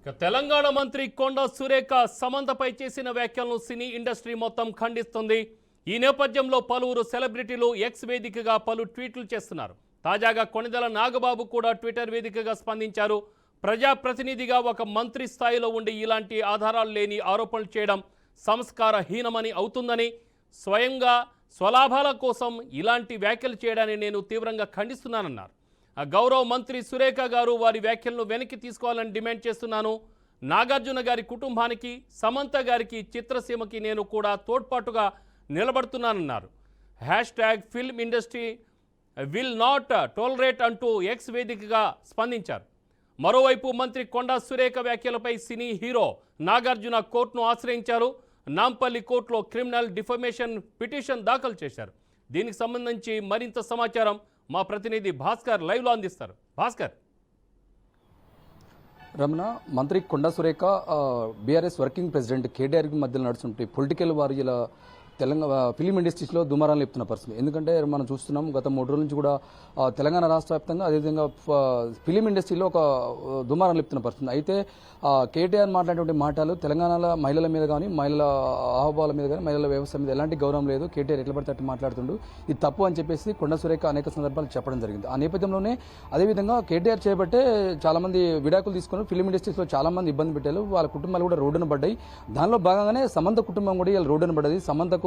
తెలంగాణ మంత్రి కొండా సురేఖ సమంతపై చేసిన వ్యాఖ్యలను సినీ ఇండస్ట్రీ మొత్తం ఖండిస్తుంది. ఈ నేపథ్యంలో పలువురు సెలబ్రిటీలు ఎక్స్ వేదికగా పలు ట్వీట్లు చేస్తున్నారు. తాజాగా కొణిదెల నాగబాబు కూడా ట్విట్టర్ వేదికగా స్పందించారు. ప్రజాప్రతినిధిగా ఒక మంత్రి స్థాయిలో ఉండి ఇలాంటి ఆధారాలు లేని ఆరోపణలు చేయడం సంస్కారహీనమని అవుతుందని, స్వయంగా స్వలాభాల కోసం ఇలాంటి వ్యాఖ్యలు చేయడాన్ని నేను తీవ్రంగా ఖండిస్తున్నానన్నారు. గౌరవ మంత్రి సురేఖ గారు వారి వ్యాఖ్యలను వెనక్కి తీసుకోవాలని డిమాండ్ చేస్తున్నాను. నాగార్జున గారి కుటుంబానికి, సమంత గారికి, చిత్రసీమకి నేను కూడా తోడ్పాటుగా నిలబడుతున్నానన్నారు. #Film industry will not tolerate అంటూ ఎక్స్ వేదికగా స్పందించారు. మరోవైపు మంత్రి కొండా సురేఖ వ్యాఖ్యలపై సినీ హీరో నాగార్జున కోర్టును ఆశ్రయించారు. నాంపల్లి కోర్టులో క్రిమినల్ డిఫమేషన్ పిటిషన్ దాఖలు చేశారు. దీనికి సంబంధించి మరింత సమాచారం మా ప్రతినిధి భాస్కర్ లైవ్లో అందిస్తారు. భాస్కర్. రమణ, మంత్రి Konda Surekha BRS working president కేటీఆర్కి మధ్యలో నడుస్తుంటే పొలిటికల్ వారు ఇలా తెలంగాణ ఫిలిం ఇండస్ట్రీస్లో దుమారాలు లేపుతున్న పరిస్థితి. ఎందుకంటే మనం చూస్తున్నాం గత 3 రోజుల నుంచి కూడా తెలంగాణ రాష్ట్ర వ్యాప్తంగా అదేవిధంగా ఫిలిం ఇండస్ట్రీలో ఒక దుమారం లేపుతున్న పరిస్థితి. అయితే కేటీఆర్ మాట్లాడేటువంటి మాటలు తెలంగాణలో మహిళల మీద కానీ, మహిళల ఆహ్వాల మీద కానీ, మహిళల వ్యవస్థ మీద ఎలాంటి గౌరవం లేదు, కేటీఆర్ ఎట్లా పడితే అట్లా మాట్లాడుతుండు, ఇది తప్పు అని చెప్పేసి కొండా సురేఖ అనేక సందర్భాలు చెప్పడం జరిగింది. ఆ నేపథ్యంలోనే అదేవిధంగా కేటీఆర్ చేయబట్టే చాలామంది విడాకులు తీసుకుని ఫిలిం ఇండస్ట్రీస్లో చాలామంది ఇబ్బంది పెట్టారు. వాళ్ళ కుటుంబాలు కూడా రోడ్డున పడ్డాయి. దానిలో భాగంగానే సమంత కుటుంబం కూడా ఇలా రోడ్డున పడ్డది. సమంతకు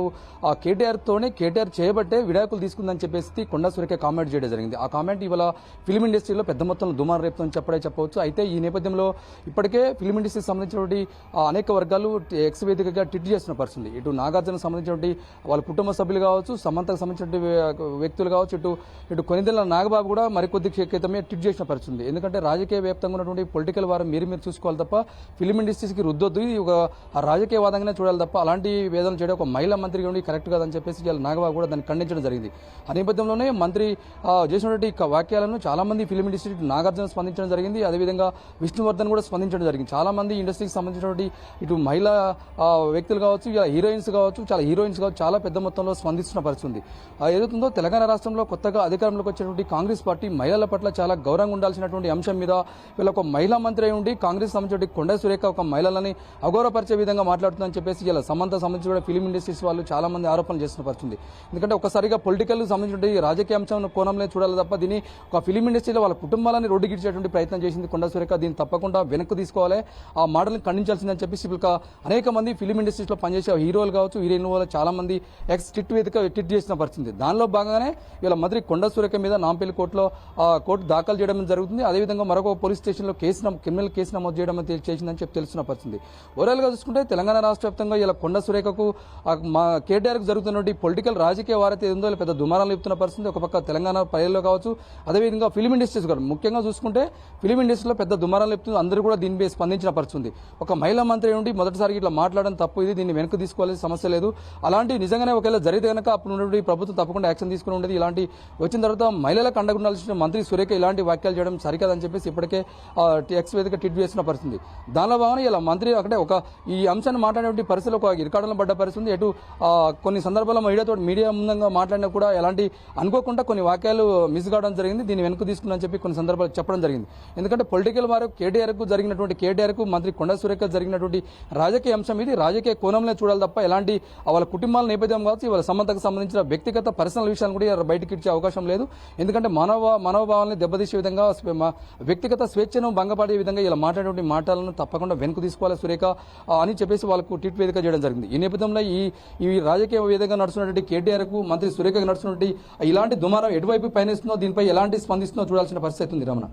కేటీఆర్ చేయబట్టే విడాకులు తీసుకుందని చెప్పేసి కొండా సురేఖ కామెంట్ చేయడం జరిగింది. ఆ కామెంట్ ఇవాళ ఫిలిం ఇండస్ట్రీలో పెద్ద మొత్తంలో దుమారం రేపుతుందని చెప్పవచ్చు. అయితే ఈ నేపథ్యంలో ఇప్పటికే ఫిలిం ఇండస్ట్రీకి సంబంధించినటువంటి అనేక వర్గాలు ఎక్స్ వేదికగా ట్వీట్ చేస్తున్న పరిస్థితి. ఇటు నాగార్జునకు సంబంధించినటువంటి వాళ్ళ కుటుంబ సభ్యులు కావచ్చు, సమంతకు సంబంధించినటువంటి వ్యక్తులు కావచ్చు, ఇటు కొనిదెల నాగబాబు కూడా మరికొద్ది క్రితమే ట్వీట్ చేసిన పరిస్థితి. ఎందుకంటే రాజకీయ వ్యాప్తంగా ఉన్నటువంటి పొలిటికల్ వారు మీరు చూసుకోవాలి తప్ప ఫిలిం ఇండస్ట్రీస్కి రుద్దొద్దు, ఇది ఒక రాజకీయవాదంగానే చూడాలి తప్ప అలాంటి వేదనలు చేయడం ఒక మహిళా మంత్రి కరెక్ట్ కాదని చెప్పేసి నాగబాబు కూడా దాన్ని ఖండించడం జరిగింది. ఆ నేపథ్యంలోనే మంత్రి చేసినటువంటి వాక్యాలను చాలా మంది ఫిలిం ఇండస్ట్రీ నాగార్జున స్పందించడం జరిగింది. అదేవిధంగా విష్ణువర్ధన్ కూడా స్పందించడం జరిగింది. చాలా మంది ఇండస్ట్రీకి సంబంధించినటువంటి ఇటు మహిళా వ్యక్తులు కావచ్చు, హీరోయిన్స్ కావచ్చు, చాలా పెద్ద మొత్తంలో స్పందిస్తున్న పరిస్థితి ఉంది. ఏదైతుందో తెలంగాణ రాష్ట్రంలో కొత్తగా అధికారంలోకి వచ్చినటువంటి కాంగ్రెస్ పార్టీ మహిళల పట్ల చాలా గౌరవంగా ఉండాల్సినటువంటి అంశం మీద వీళ్ళ ఒక మహిళా మంత్రి అయి ఉండి కాంగ్రెస్ సంబంధించిన కొండా సురేఖ ఒక మహిళలని అగౌరవపరిచే విధంగా మాట్లాడుతుందని చెప్పేసి ఇలా సమంత సంబంధించిన ఫిలిం ఇండస్ట్రీస్ వాళ్ళు చాలా మంది ఆరోపణలు చేస్తున్న పరిస్థితి. ఎందుకంటే ఒకసారిగా పొలిటికల్ సంబంధించిన రాజకీయ అంశం కోణంలో చూడాలి తప్ప దీన్ని ఒక ఫిలిం ఇండస్ట్రీలో వాళ్ళ కుటుంబాలని రోడ్డుగిడ్చేటువంటి ప్రయత్నం చేసింది కొండా సురేఖ. దీన్ని తప్పకుండా వెనక్కి తీసుకోవాలి, ఆ మాటలను ఖండించాల్సిందని చెప్పేసి అనేక మంది ఫిలిం ఇండస్ట్రీస్లో పనిచేసే హీరోలు కావచ్చు, హీరోయిన్లు వాళ్ళు చాలా మంది ఎక్స్ ట్వీట్ చేసిన పరిస్థితి. దానిలో భాగంగానే వీళ్ళ మంత్రి కొండా సురేఖ మీద నాంపల్లి కోర్టులో కోర్టు దాఖలు చేయడం జరుగుతుంది. అదేవిధంగా మరొక పోలీస్ స్టేషన్లో క్రిమినల్ కేసు నమోదు చేయడం చేసిందని చెప్పి తెలుస్తున్న పరిస్థితి. ఓవరాల్గా చూసుకుంటే తెలంగాణ రాష్ట్ర వ్యాప్తంగా ఇలా కొండా సురేఖకు కేటీఆర్కు జరుగుతున్నటువంటి పొలిటికల్ రాజకీయ వారైతే ఉందో పెద్ద దుమారాలు చెప్తున్న పరిస్థితి. ఒక పక్క తెలంగాణ ప్రజల్లో కావచ్చు, అదేవిధంగా ఫిలిం ఇండస్ట్రీస్ కూడా ముఖ్యంగా చూసుకుంటే ఫిలిం ఇండస్ట్రీలో పెద్ద దుమారాలు చెప్తుంది. అందరూ కూడా దీనిపై స్పందించిన పరిస్థితి. ఒక మహిళా మంత్రి ఉండి మొదటిసారి ఇట్లా మాట్లాడడం తప్పు, ఇది దీన్ని వెనక్కి తీసుకోవాల్సిన సమస్య లేదు. అలాంటి నిజంగానే ఒకవేళ జరిగితే కనుక అప్పుడు ఉన్నటువంటి ప్రభుత్వం తప్పకుండా యాక్షన్ తీసుకుని ఉండేది. ఇలాంటి వచ్చిన తర్వాత మహిళలకు అండగా ఉండాల్సిన మంత్రి సురేఖ ఇలాంటి వ్యాఖ్యలు చేయడం సరికాదని చెప్పేసి ఇప్పటికే ఎక్స్ వేదిక ట్వీట్ చేసిన పరిస్థితి. దానిలో భాగంగా ఇలా మంత్రి అంటే ఈ అంశాన్ని మాట్లాడే పరిస్థితులు ఒక ఇరకాడంలో పడ్డ పరిస్థితి. ఎటు కొన్ని సందర్భాల్లో మీడియా ముందంగా మాట్లాడినా కూడా ఎలాంటి అనుకోకుండా కొన్ని వాక్యాలు మిస్ కావడం జరిగింది. దీన్ని వెనక్కి తీసుకున్నారని చెప్పి కొన్ని సందర్భాలు చెప్పడం జరిగింది. ఎందుకంటే పొలిటికల్ వారు కేటీఆర్కు మంత్రి కొండా సురేఖ జరిగినటువంటి రాజకీయ అంశం ఇది రాజకీయ కోణంలో చూడాలి తప్ప ఎలాంటి వాళ్ళ కుటుంబాల నేపథ్యం కావచ్చు, వాళ్ళ సమంతకు సంబంధించిన వ్యక్తిగత పర్సనల్ విషయాలను కూడా బయటకి ఇచ్చే అవకాశం లేదు. ఎందుకంటే మనోభావాలను దెబ్బతీసే విధంగా, వ్యక్తిగత స్వేచ్ఛను భంగపడే విధంగా ఇలా మాట్లాడే మాటలను తప్పకుండా వెనక్కి తీసుకోవాలి సురేఖ అని చెప్పేసి వాళ్ళకు ట్వీట్ వేదిక చేయడం జరిగింది. ఈ నేపథ్యంలో ఈ రాజకీయ వేదికగా నడుస్తున్నటువంటి కేటీఆర్కు మంత్రి సురేఖకు నడుస్తున్నటువంటి ఇలాంటి దుమారం ఎటువైపు పయనిస్తుందో, దీనిపై ఎలాంటి స్పందిస్తుందో చూడాల్సిన పరిస్థితి ఉంది. రమణ.